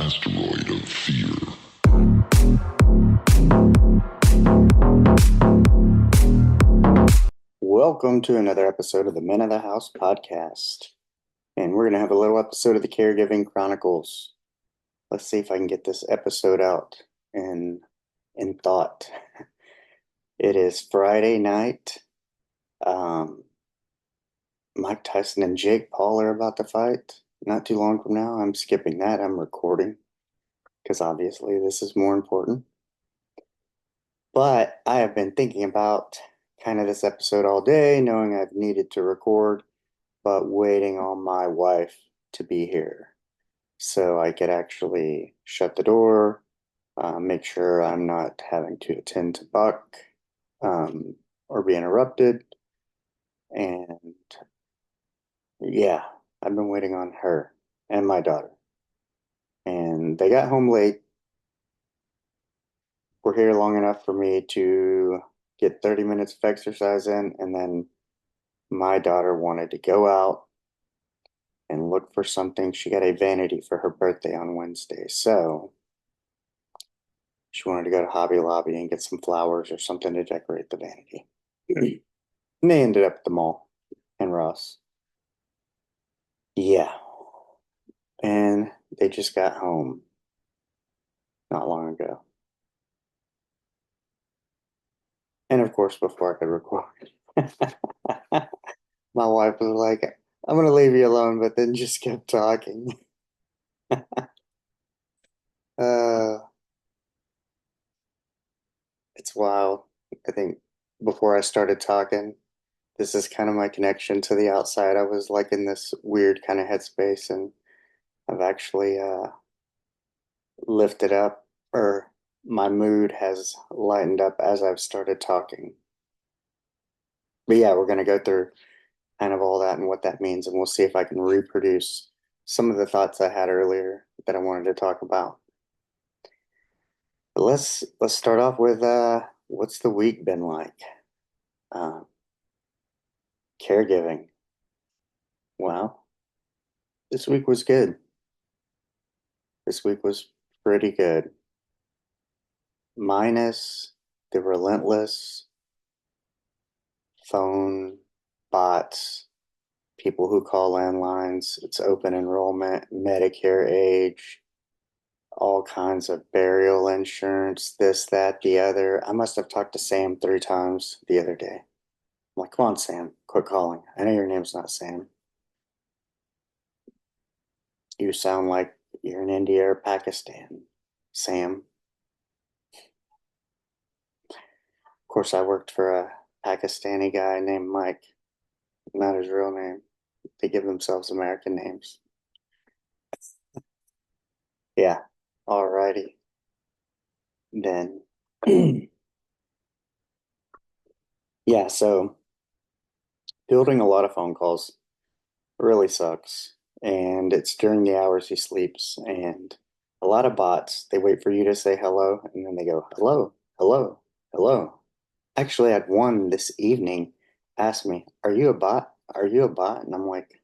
Asteroid of fear. Welcome to another episode of the Men of the House podcast. And we're going to have a little episode of the Caregiving Chronicles. Let's see if I can get this episode out in thought. It is Friday night. Mike Tyson and Jake Paul are about to fight. Not too long from now. I'm skipping that. I'm recording because obviously this is more important. But I have been thinking about kind of this episode all day, knowing I've needed to record, but waiting on my wife to be here so I could actually shut the door, make sure I'm not having to attend to Buck or be interrupted. And yeah, I've been waiting on her and my daughter. And they got home late. We're here long enough for me to get 30 minutes of exercise in, and then my daughter wanted to go out and look for something. She got a vanity for her birthday on Wednesday, so she wanted to go to Hobby Lobby and get some flowers or something to decorate the vanity. And they ended up at the mall and Ross. Yeah. And they just got home not long ago. And of course, before I could record, my wife was like, I'm going to leave you alone, but then just kept talking. uh, it's wild. I think before I started talking, this is kind of my connection to the outside. I was like in this weird kind of headspace, and I've actually lifted up, or my mood has lightened up as I've started talking. But yeah, we're going to go through kind of all that and what that means, and we'll see if I can reproduce some of the thoughts I had earlier that I wanted to talk about. But let's start off with what's the week been like? Uh, Caregiving. Well, this week was good. This week was pretty good. Minus the relentless phone bots, people who call landlines. It's open enrollment, Medicare age, all kinds of burial insurance, this, that, the other. I must have talked to Sam 3 times the other day. I'm like, come on, Sam, quit calling. I know your name's not Sam. You sound like you're in India or Pakistan, Sam. Of course, I worked for a Pakistani guy named Mike, not his real name. They give themselves American names. Yeah, alrighty. Then, yeah, so building a lot of phone calls really sucks. And it's during the hours he sleeps. And a lot of bots, they wait for you to say hello and then they go, hello, hello, hello. Actually, I had one this evening ask me, are you a bot? Are you a bot? And I'm like,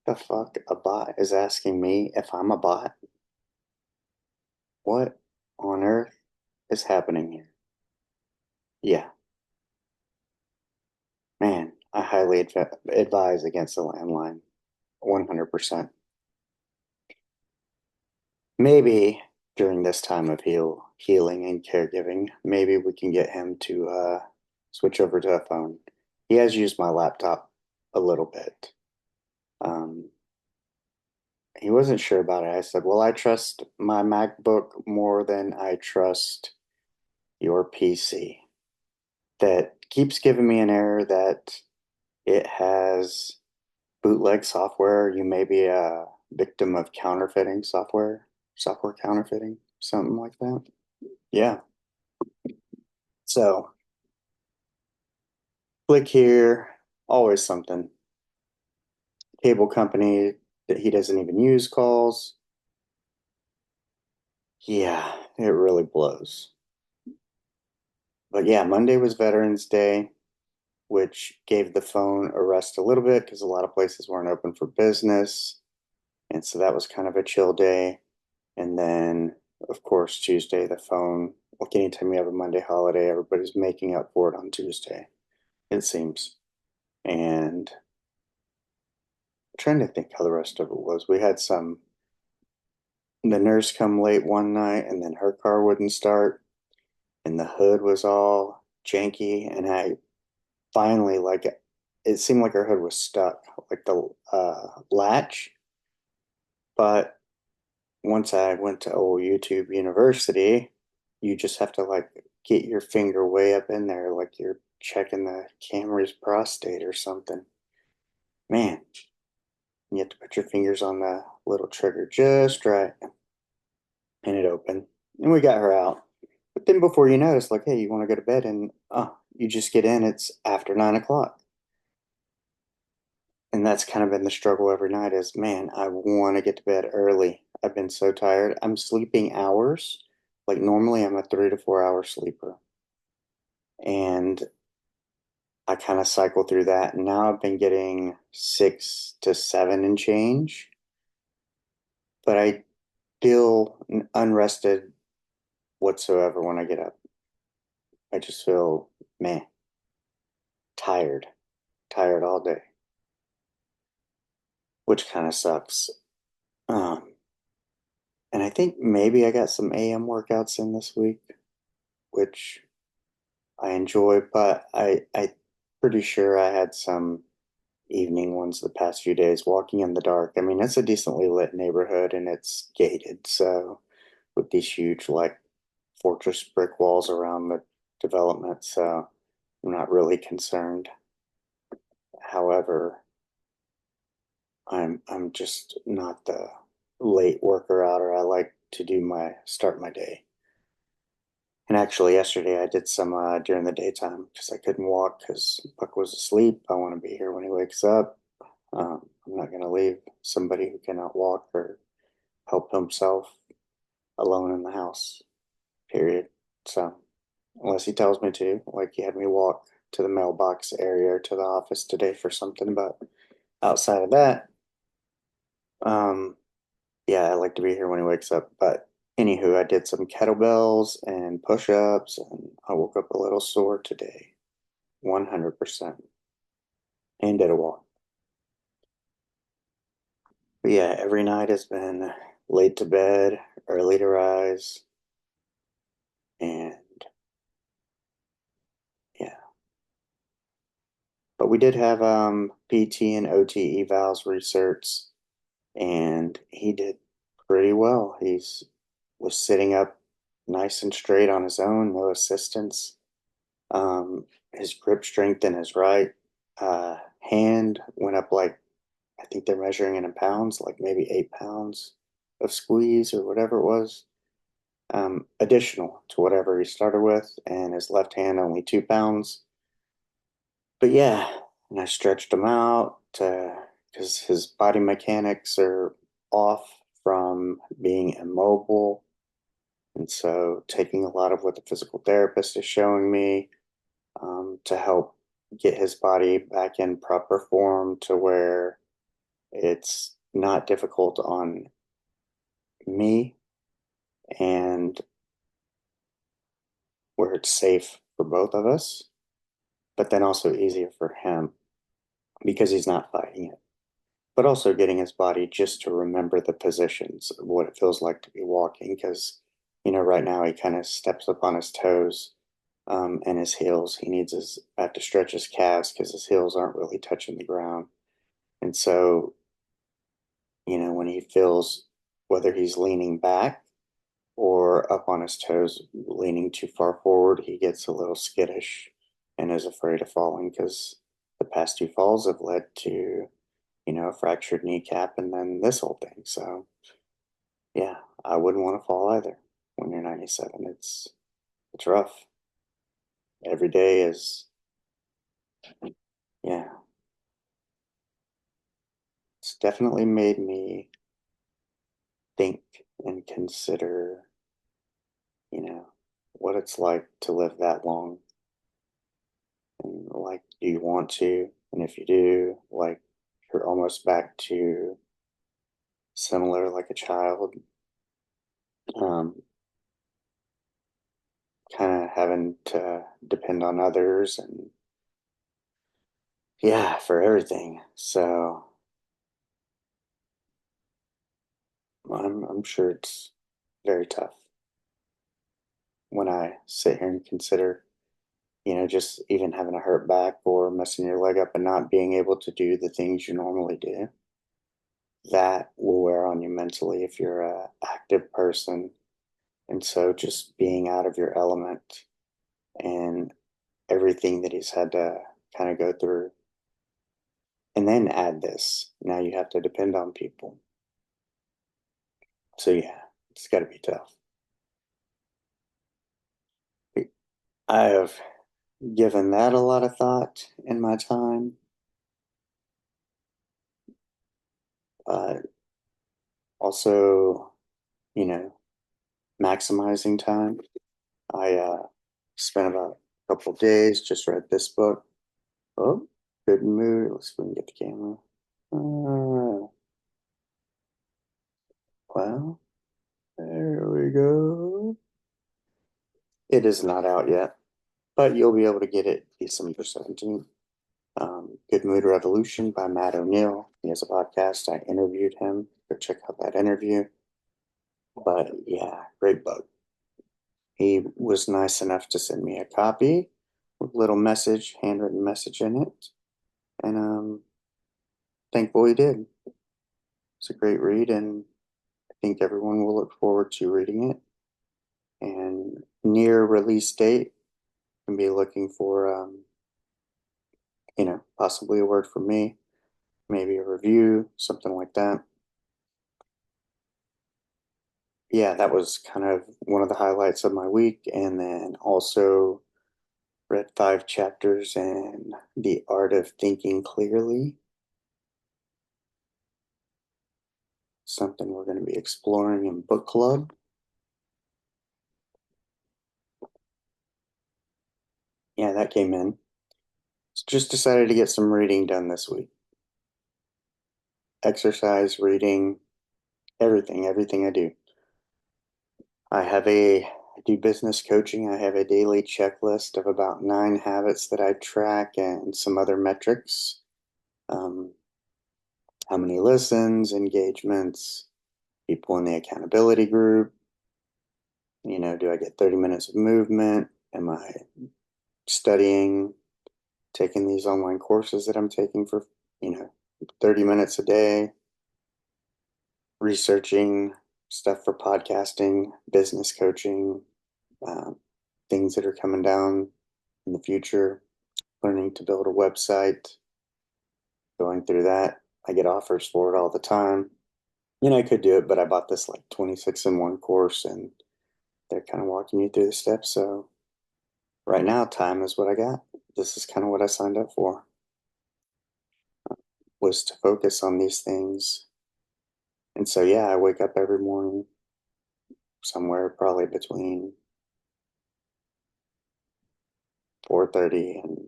the fuck? A bot is asking me if I'm a bot? What on earth is happening here? Yeah, man, I highly advise against the landline. 100%. Maybe during this time of healing and caregiving, maybe we can get him to switch over to a phone. He has used my laptop a little bit. Um, he wasn't sure about it. I said, well, I trust my MacBook more than I trust your PC. That keeps giving me an error that it has bootleg software. You may be a victim of counterfeiting software counterfeiting, something like that. Yeah. So click here, always something. Cable company that he doesn't even use calls. Yeah, it really blows. But yeah, Monday was Veterans Day, which gave the phone a rest a little bit because a lot of places weren't open for business. And so that was kind of a chill day. And then, of course, Tuesday, the phone. Like anytime you have a Monday holiday, everybody's making up for it on Tuesday, it seems. And I'm trying to think how the rest of it was. We had the nurse come late one night, and then her car wouldn't start, and the hood was all janky. And I finally, like, it seemed like her hood was stuck, like the latch. But once I went to old YouTube University, you just have to like get your finger way up in there, like you're checking the Camry's prostate or something. Man, you have to put your fingers on the little trigger just right, and it opened. And we got her out. But then before you know, it's like, hey, you want to go to bed? And you just get in, it's after 9 o'clock. And that's kind of been the struggle every night is, man, I want to get to bed early. I've been so tired. I'm sleeping hours. Like normally I'm a 3 to 4 hour sleeper. And I kind of cycle through that. And now I've been getting 6 to 7 and change, but I feel unrested whatsoever when I get up. I just feel, man, tired, tired all day, which kind of sucks. Um, and I think maybe I got some AM workouts in this week, which I enjoy, but I pretty sure I had some evening ones the past few days walking in the dark. I mean, it's a decently lit neighborhood and it's gated, so with these huge like fortress brick walls around the development, so I'm not really concerned. However, I'm just not the late worker outer. I like to do my start my day. And actually, yesterday I did some during the daytime because I couldn't walk because Buck was asleep. I want to be here when he wakes up. I'm not going to leave somebody who cannot walk or help himself alone in the house, period. So, unless he tells me to, like he had me walk to the mailbox area or to the office today for something, but outside of that, um, yeah, I like to be here when he wakes up. But anywho, I did some kettlebells and push-ups, and I woke up a little sore today, 100%, and did a walk. But yeah, every night has been late to bed, early to rise, and yeah. But we did have PT and OT evals research, and he did pretty well. He's was sitting up nice and straight on his own, no assistance. His grip strength in his right hand went up like I think they're measuring it in pounds, like maybe 8 pounds of squeeze or whatever it was, additional to whatever he started with, and his left hand only 2 pounds. But yeah, and I stretched him out because his body mechanics are off from being immobile. And so taking a lot of what the physical therapist is showing me to help get his body back in proper form to where it's not difficult on me and where it's safe for both of us, but then also easier for him because he's not fighting it, but also getting his body just to remember the positions of what it feels like to be walking. Because, right now he kind of steps up on his toes and his heels. I have to stretch his calves because his heels aren't really touching the ground. And so, when he feels whether he's leaning back or up on his toes, leaning too far forward, he gets a little skittish and is afraid of falling because the past two falls have led to, a fractured kneecap and then this whole thing. So, yeah, I wouldn't want to fall either when you're 97. It's rough. Every day is, yeah, it's definitely made me think and consider, you know, what it's like to live that long. And like, do you want to? And if you do, like, you're almost back to similar like a child. Um, kind of having to depend on others and yeah, for everything. So I'm sure it's very tough when I sit here and consider, just even having a hurt back or messing your leg up and not being able to do the things you normally do. That will wear on you mentally if you're a active person. And so just being out of your element and everything that he's had to kind of go through. And then add this. Now you have to depend on people. So yeah, it's got to be tough. I have given that a lot of thought in my time. Also, you know, maximizing time. I spent about a couple of days, just read this book. Oh, good mood. Let's see if we can get the camera. Well, there we go. It is not out yet, but you'll be able to get it December 17th. Good Mood Revolution by Matt O'Neill. He has a podcast. I interviewed him. Go check out that interview. But yeah, great book. He was nice enough to send me a copy with a little message, handwritten message in it. And thankful he did. It's a great read, and I think everyone will look forward to reading it. And near release date, can be looking for, possibly a word from me, maybe a review, something like that. Yeah, that was kind of one of the highlights of my week. And then also read 5 chapters in The Art of Thinking Clearly, something we're going to be exploring in book club. Yeah, that came in. Just decided to get some reading done this week. Exercise, reading, everything I do. I do business coaching. I have a daily checklist of about 9 habits that I track and some other metrics. Um, how many listens, engagements, people in the accountability group. Do I get 30 minutes of movement? Am I studying, taking these online courses that I'm taking for, you know, 30 minutes a day, researching stuff for podcasting, business coaching, um, things that are coming down in the future, learning to build a website, going through that. I get offers for it all the time. I could do it, but I bought this like 26 in one course and they're kind of walking you through the steps. So right now, time is what I got. This is kind of what I signed up for, was to focus on these things. And so, yeah, I wake up every morning somewhere probably between 4:30 and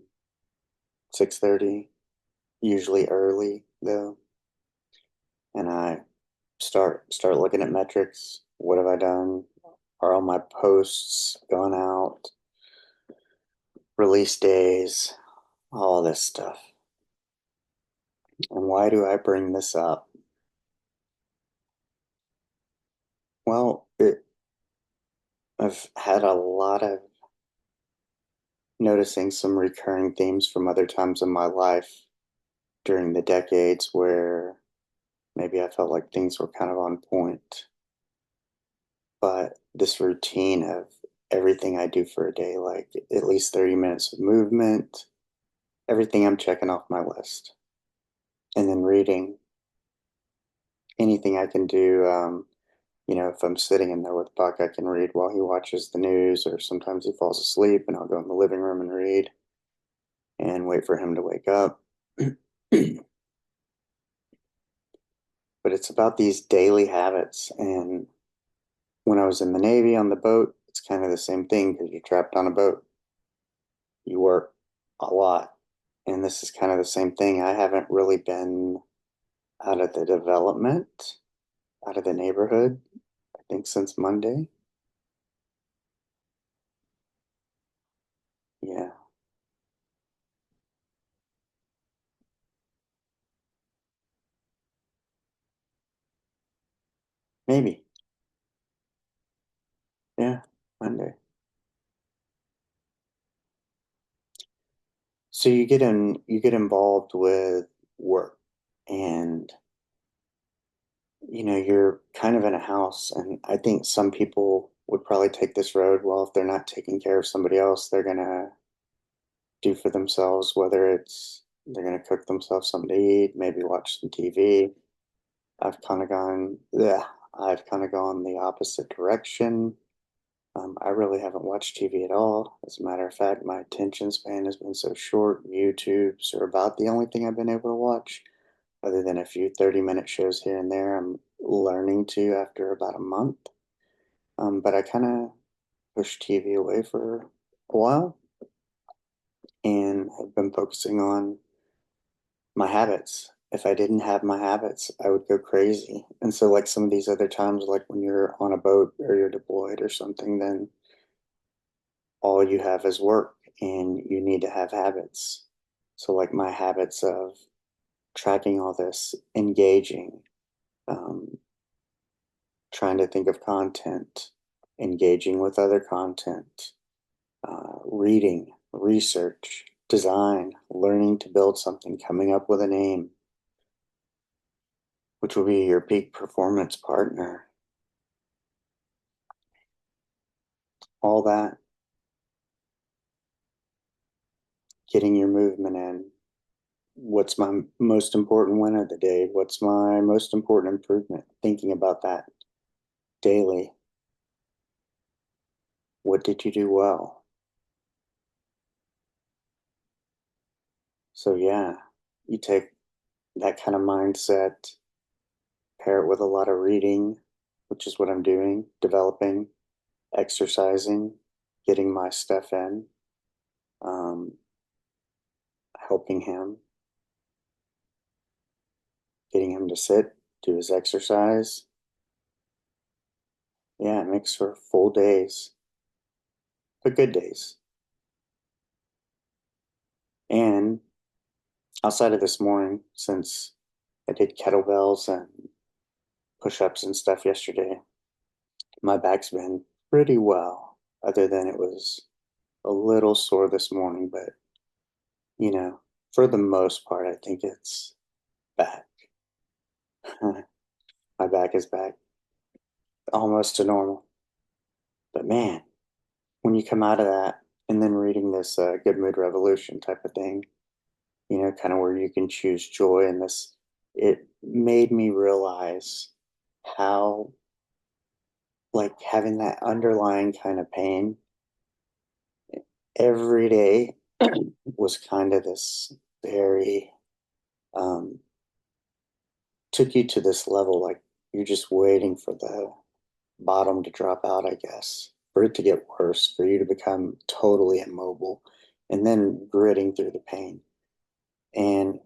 6:30, usually early though. And I start looking at metrics. What have I done? Are all my posts gone out? Release days, all this stuff. And why do I bring this up? Well, I've had a lot of noticing some recurring themes from other times in my life during the decades where maybe I felt like things were kind of on point. But this routine of everything I do for a day, like at least 30 minutes of movement, everything I'm checking off my list. And then reading anything I can do. If I'm sitting in there with Buck, I can read while he watches the news, or sometimes he falls asleep and I'll go in the living room and read and wait for him to wake up. But it's about these daily habits. And when I was in the Navy on the boat, it's kind of the same thing because you're trapped on a boat. You work a lot. And this is kind of the same thing. I haven't really been out of the development. out of the neighborhood, I think since Monday. Yeah, maybe. Yeah, Monday. So you get involved with work and you're kind of in a house, and I think some people would probably take this road. Well, if they're not taking care of somebody else, they're gonna do for themselves, whether it's they're gonna cook themselves something to eat, maybe watch some TV. I've kind of gone, yeah, I've kind of gone the opposite direction. I really haven't watched TV at all. As a matter of fact, my attention span has been so short. YouTube's are about the only thing I've been able to watch, other than a few 30-minute shows here and there. I'm learning to after about a month. But I kind of pushed TV away for a while and have been focusing on my habits. If I didn't have my habits, I would go crazy. And so, like some of these other times, like when you're on a boat or you're deployed or something, then all you have is work and you need to have habits. So, like my habits of tracking all this, engaging, um, trying to think of content, engaging with other content, reading, research, design, learning to build something, coming up with a name, which will be your peak performance partner, all that, getting your movement in. What's my most important win of the day? What's my most important improvement? Thinking about that daily. What did you do well? So, yeah, you take that kind of mindset, pair it with a lot of reading, which is what I'm doing, developing, exercising, getting my stuff in, um, helping him, getting him to sit, do his exercise. Yeah, it makes for full days, but good days. And outside of this morning, since I did kettlebells and push ups and stuff yesterday, my back's been pretty well, other than it was a little sore this morning. But, you know, for the most part, I think it's back. My back is back almost to normal. But man, when you come out of that and then reading this Good Mood Revolution type of thing, kind of where you can choose joy in this, it made me realize how, like, having that underlying kind of pain every day was kind of this very, um, took you to this level, like you're just waiting for the bottom to drop out, I guess, for it to get worse, for you to become totally immobile, and then gritting through the pain. And,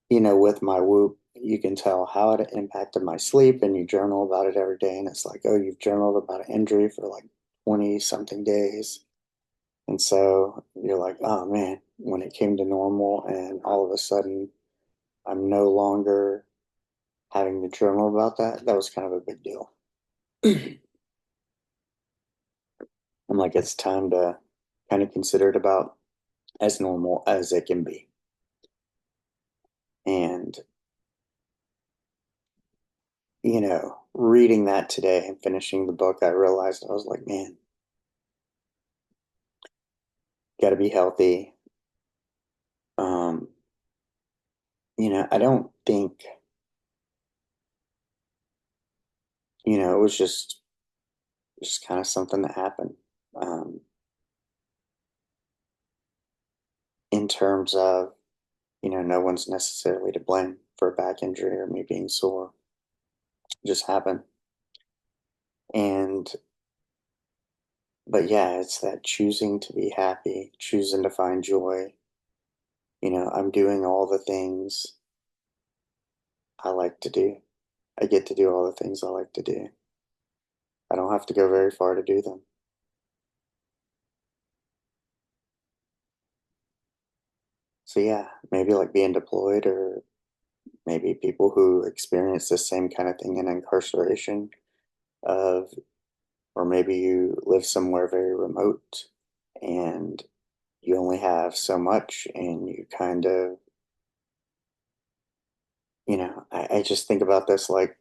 with my whoop, you can tell how it impacted my sleep, and you journal about it every day. And it's like, oh, you've journaled about an injury for like 20 something days. And so you're like, oh man, when it came to normal, and all of a sudden I'm no longer having to journal about that, that was kind of a big deal. I'm like, it's time to kind of consider it about as normal as it can be. And, reading that today and finishing the book, I realized I was like, man, got to be healthy. Um, I don't think, it was just kind of something that happened. Um, in terms of, no one's necessarily to blame for a back injury or me being sore. It just happened. And, but yeah, it's that choosing to be happy, choosing to find joy. I'm doing all the things I like to do. I get to do all the things I like to do. I don't have to go very far to do them. So yeah, maybe like being deployed, or maybe people who experience the same kind of thing in incarceration of, or maybe you live somewhere very remote and you only have so much and you kind of, I just think about this like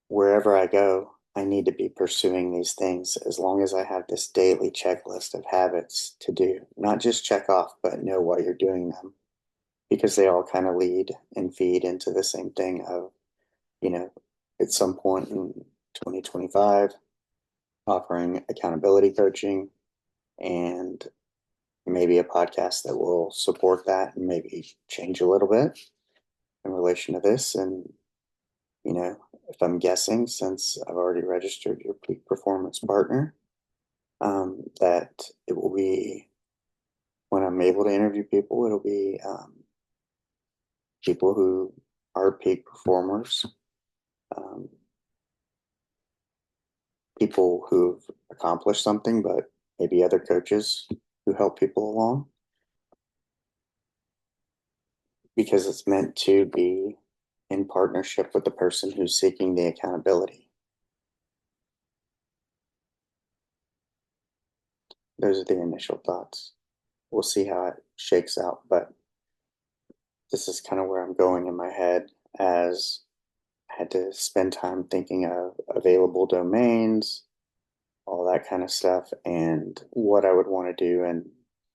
wherever I go, I need to be pursuing these things as long as I have this daily checklist of habits to do, not just check off, but know why you're doing them, because they all kind of lead and feed into the same thing of, you know, at some point in 2025, offering accountability coaching and maybe a podcast that will support that and maybe change a little bit in relation to this. And, if I'm guessing, since I've already registered your peak performance partner, that it will be, when I'm able to interview people, it'll be people who are peak performers, um, people who've accomplished something, but maybe other coaches who help people along, because it's meant to be in partnership with the person who's seeking the accountability. Those are the initial thoughts. We'll see how it shakes out, but this is kind of where I'm going in my head, as I had to spend time thinking of available domains, all that kind of stuff, and what I would want to do and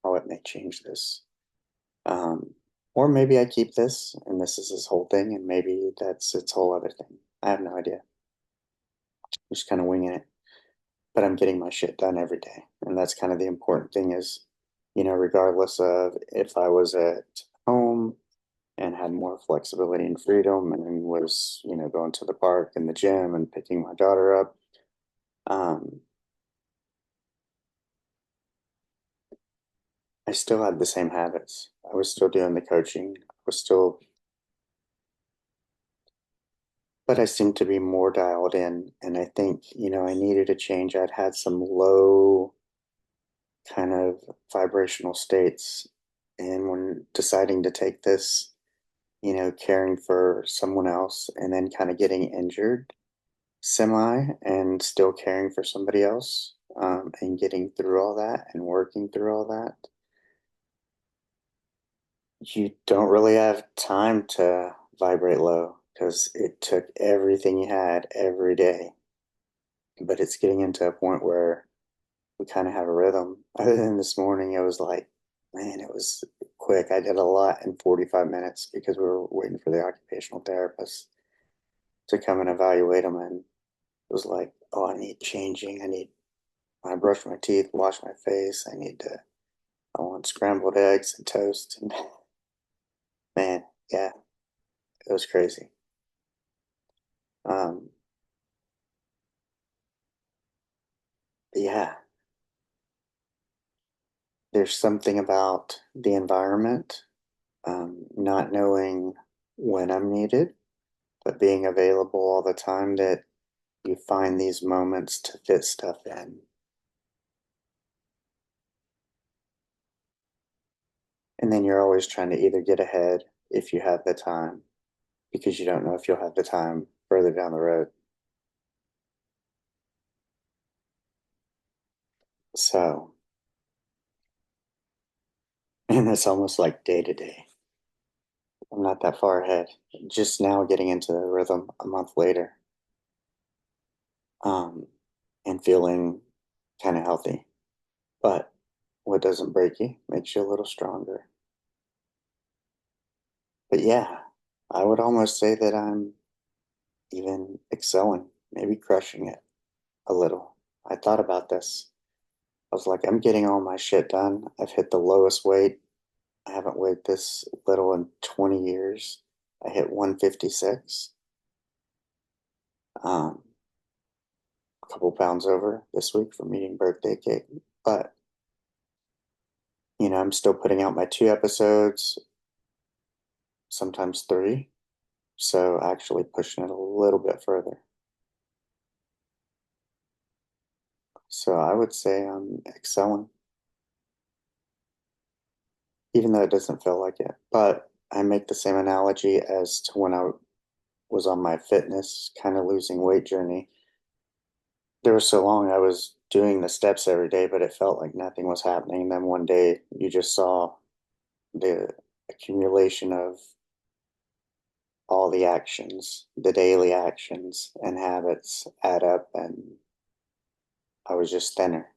how it may change this. Um, or maybe I keep this and this is his whole thing, and maybe that's its whole other thing. I have no idea. I'm just kind of winging it, but I'm getting my shit done every day. And that's kind of the important thing is, regardless of if I was at home and had more flexibility and freedom and was, going to the park and the gym and picking my daughter up, um, I still had the same habits. I was still doing the coaching. I was still, but I seemed to be more dialed in. And I think, I needed a change. I'd had some low kind of vibrational states. And when deciding to take this, caring for someone else and then kind of getting injured semi and still caring for somebody else, and getting through all that and working through all that, you don't really have time to vibrate low because it took everything you had every day. But it's getting into a point where we kind of have a rhythm. Other than this morning, it was like, man, it was quick. I did a lot in 45 minutes because we were waiting for the occupational therapist to come and evaluate them. And it was like, oh, I need changing. I brush my teeth, wash my face. I want scrambled eggs and toast. And man, yeah, it was crazy. Um, but yeah, there's something about the environment, not knowing when I'm needed, but being available all the time, that you find these moments to fit stuff in. And then you're always trying to either get ahead if you have the time, because you don't know if you'll have the time further down the road. So, and it's almost like day to day. I'm not that far ahead. Just now getting into the rhythm a month later, um, and feeling kind of healthy. But what doesn't break you makes you a little stronger. But yeah, I would almost say that I'm even excelling, maybe crushing it a little. I thought about this. I was like, I'm getting all my shit done. I've hit the lowest weight. I haven't weighed this little in 20 years. I hit 156, a couple pounds over this week from eating birthday cake. But, I'm still putting out my 2 episodes, sometimes 3. So actually pushing it a little bit further. So I would say I'm excelling, even though it doesn't feel like it. But I make the same analogy as to when I was on my fitness, kind of losing weight journey. There was so long I was doing the steps every day, but it felt like nothing was happening. And then one day you just saw the accumulation of all the actions, the daily actions and habits add up, and I was just thinner.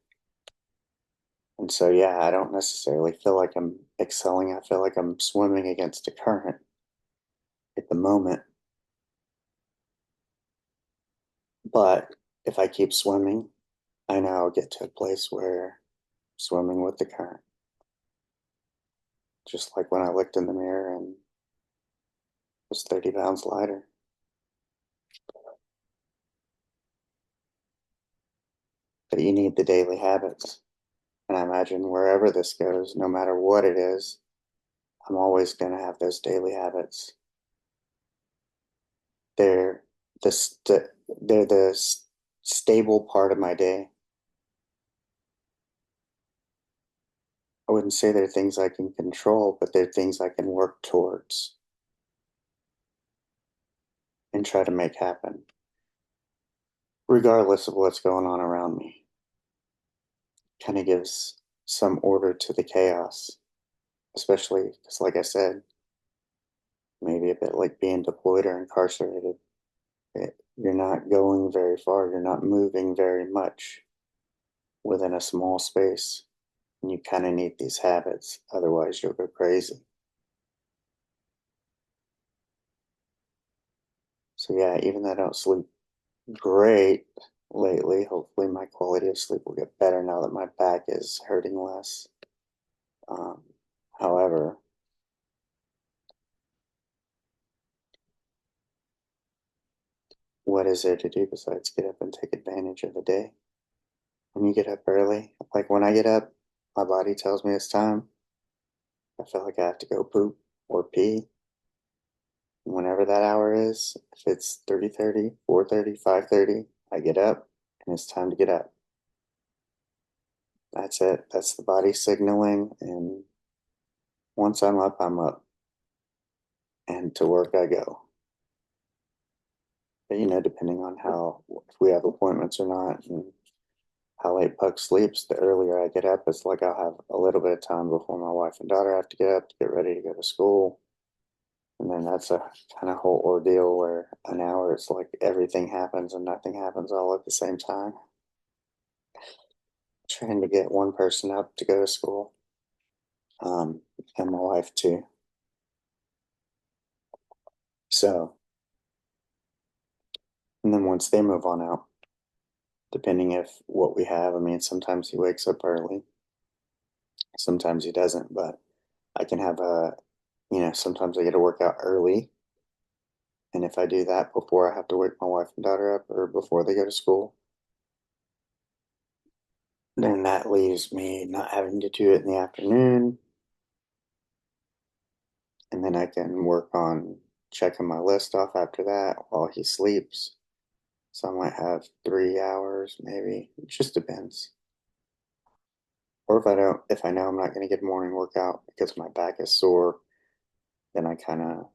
And so, yeah, I don't necessarily feel like I'm excelling. I feel like I'm swimming against a current at the moment. But if I keep swimming, I know I'll get to a place where I'm swimming with the current. Just like when I looked in the mirror and was 30 pounds lighter. But you need the daily habits. And I imagine wherever this goes, no matter what it is, I'm always going to have those daily habits. They're the they're the stable part of my day. I wouldn't say they're things I can control, but they're things I can work towards and try to make happen, regardless of what's going on around me. Kind of gives some order to the chaos, especially because, like I said, maybe a bit like being deployed or incarcerated. You're not going very far, you're not moving very much within a small space. And you kind of need these habits, otherwise, you'll go crazy. So, yeah, even though I don't sleep great lately, hopefully, my quality of sleep will get better now that my back is hurting less. Um, However, what is there to do besides get up and take advantage of the day? When you get up early, like when I get up, my body tells me it's time. I feel like I have to go poop or pee. Whenever that hour is, if it's 3:30, 4:30, 5:30, I get up and it's time to get up. That's it. That's the body signaling. And once I'm up, I'm up. And to work I go. But, depending on how, if we have appointments or not, and how late Puck sleeps, the earlier I get up, it's like I'll have a little bit of time before my wife and daughter have to get up to get ready to go to school. And then that's a kind of whole ordeal where an hour, it's like everything happens and nothing happens all at the same time. Trying to get one person up to go to school, um, and my wife too. So, and then once they move on out, depending if what we have, I mean, sometimes he wakes up early, sometimes he doesn't, but I can have sometimes I get to work out early. And if I do that before I have to wake my wife and daughter up or before they go to school, then that leaves me not having to do it in the afternoon. And then I can work on checking my list off after that while he sleeps. So I might have 3 hours, maybe. It just depends. Or if I know I'm not going to get a morning workout because my back is sore, then I kind of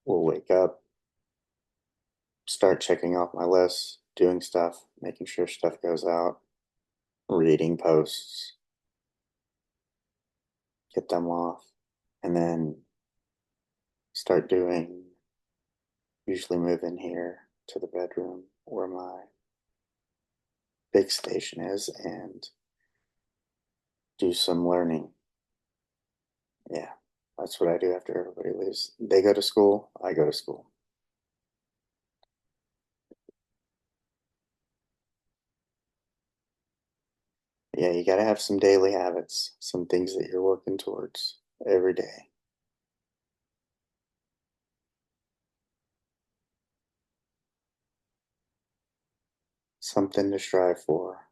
will wake up, start checking off my list, doing stuff, making sure stuff goes out, reading posts, get them off, and then start doing, usually move in here to the bedroom where my big station is and do some learning. Yeah, that's what I do after everybody leaves. They go to school, I go to school. Yeah, you got to have some daily habits, some things that you're working towards every day, something to strive for.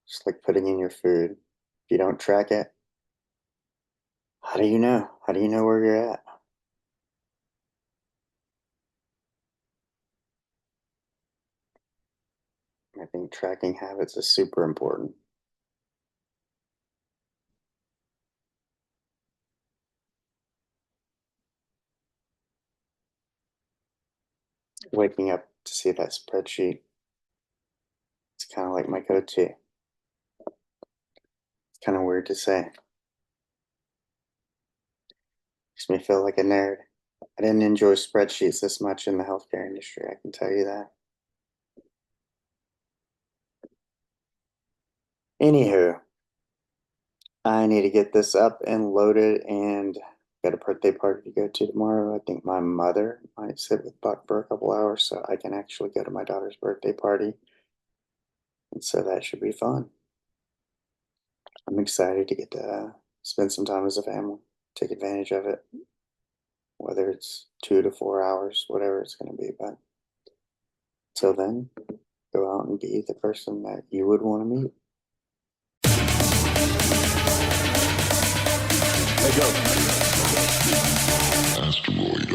Just like putting in your food. If you don't track it, How do you know? How do you know where you're at? I think tracking habits is super important. Waking up to see that spreadsheet, it's kind of like my go-to. It's kind of weird to say. Makes me feel like a nerd. I didn't enjoy spreadsheets this much in the healthcare industry, I can tell you that. Anywho, I need to get this up and loaded and got a birthday party to go to tomorrow. I think my mother might sit with Buck for a couple hours so I can actually go to my daughter's birthday party. And so that should be fun. I'm excited to get to spend some time as a family, take advantage of it, whether it's 2 to 4 hours, whatever it's going to be. But till then, go out and be the person that you would want to meet. Asteroid